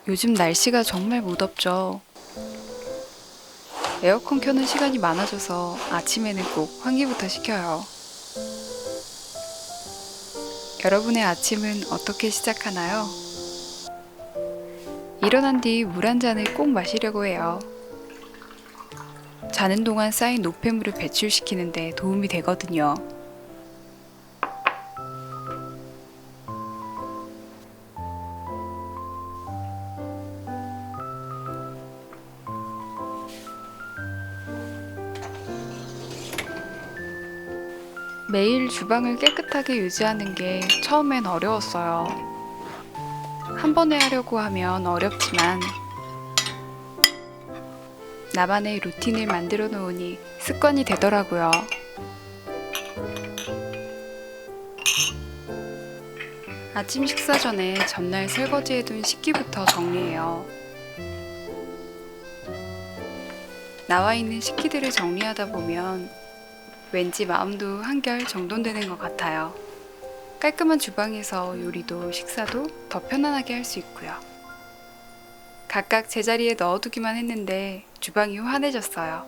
요즘 날씨가 정말 무덥죠. 에어컨 켜는 시간이 많아져서 아침에는 꼭 환기부터 시켜요. 여러분의 아침은 어떻게 시작하나요? 일어난 뒤 물 한 잔을 꼭 마시려고 해요. 자는 동안 쌓인 노폐물을 배출시키는 데 도움이 되거든요. 매일 주방을 깨끗하게 유지하는 게 처음엔 어려웠어요. 한 번에 하려고 하면 어렵지만 나만의 루틴을 만들어 놓으니 습관이 되더라고요. 아침 식사 전에 전날 설거지해둔 식기부터 정리해요. 나와 있는 식기들을 정리하다 보면 왠지 마음도 한결 정돈되는 것 같아요. 깔끔한 주방에서 요리도 식사도 더 편안하게 할 수 있고요. 각각 제자리에 넣어두기만 했는데 주방이 환해졌어요.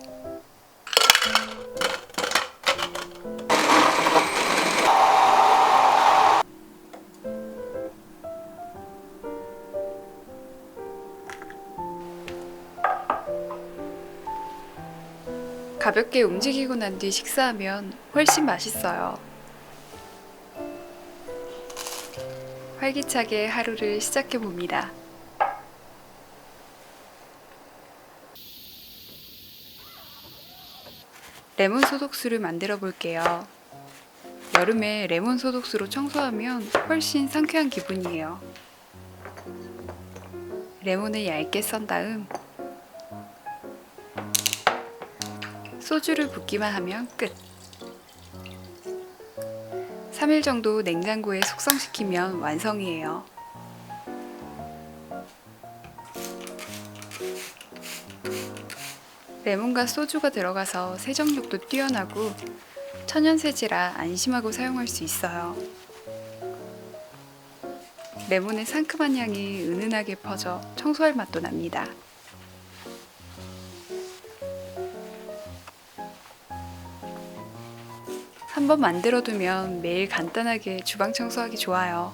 가볍게 움직이고 난 뒤 식사하면 훨씬 맛있어요. 활기차게 하루를 시작해 봅니다. 레몬 소독수를 만들어 볼게요. 여름에 레몬 소독수로 청소하면 훨씬 상쾌한 기분이에요. 레몬을 얇게 썬 다음 소주를 붓기만 하면 끝. 3일 정도 냉장고에 숙성시키면 완성이에요. 레몬과 소주가 들어가서 세정력도 뛰어나고 천연세제라 안심하고 사용할 수 있어요. 레몬의 상큼한 향이 은은하게 퍼져 청소할 맛도 납니다. 한번 만들어두면 매일 간단하게 주방 청소하기 좋아요.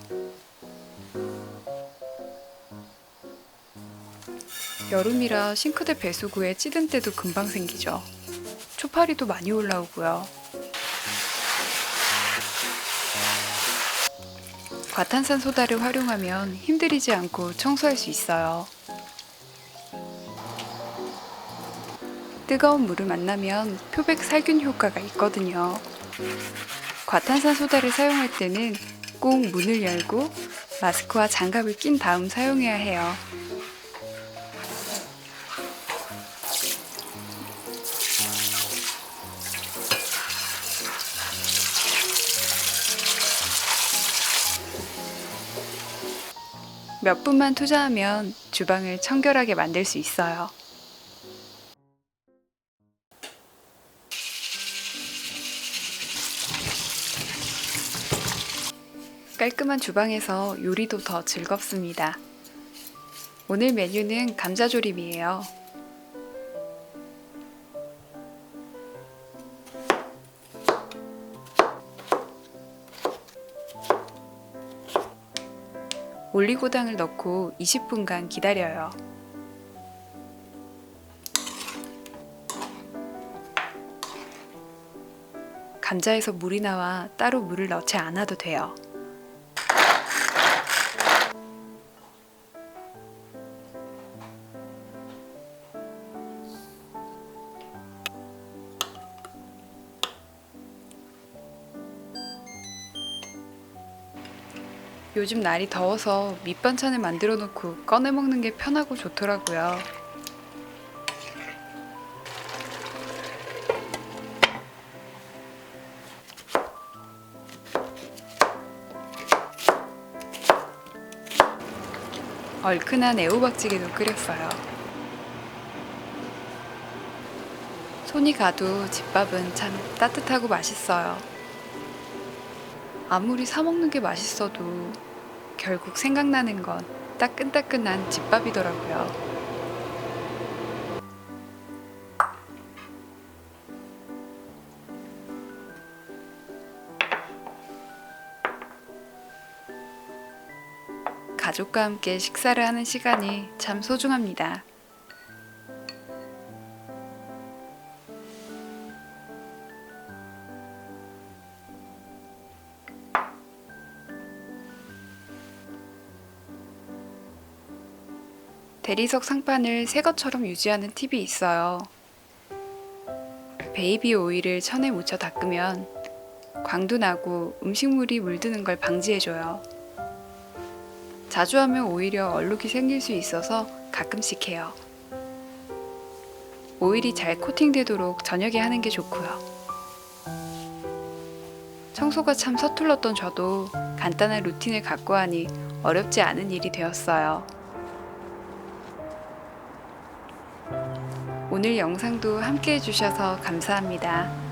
여름이라 싱크대 배수구에 찌든 때도 금방 생기죠. 초파리도 많이 올라오고요. 과탄산 소다를 활용하면 힘들이지 않고 청소할 수 있어요. 뜨거운 물을 만나면 표백 살균 효과가 있거든요. 과탄산 소다를 사용할 때는 꼭 문을 열고 마스크와 장갑을 낀 다음 사용해야 해요. 몇 분만 투자하면 주방을 청결하게 만들 수 있어요. 깔끔한 주방에서 요리도 더 즐겁습니다. 오늘 메뉴는 감자조림이에요. 올리고당을 넣고 20분간 기다려요. 감자에서 물이 나와 따로 물을 넣지 않아도 돼요. 요즘 날이 더워서 밑반찬을 만들어 놓고 꺼내 먹는 게 편하고 좋더라고요. 얼큰한 애호박찌개도 끓였어요. 손이 가도 집밥은 참 따뜻하고 맛있어요. 아무리 사 먹는 게 맛있어도 결국 생각나는 건 따끈따끈한 집밥이더라고요. 가족과 함께 식사를 하는 시간이 참 소중합니다. 대리석 상판을 새 것처럼 유지하는 팁이 있어요. 베이비 오일을 천에 묻혀 닦으면 광도 나고 음식물이 물드는 걸 방지해줘요. 자주 하면 오히려 얼룩이 생길 수 있어서 가끔씩 해요. 오일이 잘 코팅되도록 저녁에 하는 게 좋고요. 청소가 참 서툴렀던 저도 간단한 루틴을 갖고 하니 어렵지 않은 일이 되었어요. 오늘 영상도 함께 해주셔서 감사합니다.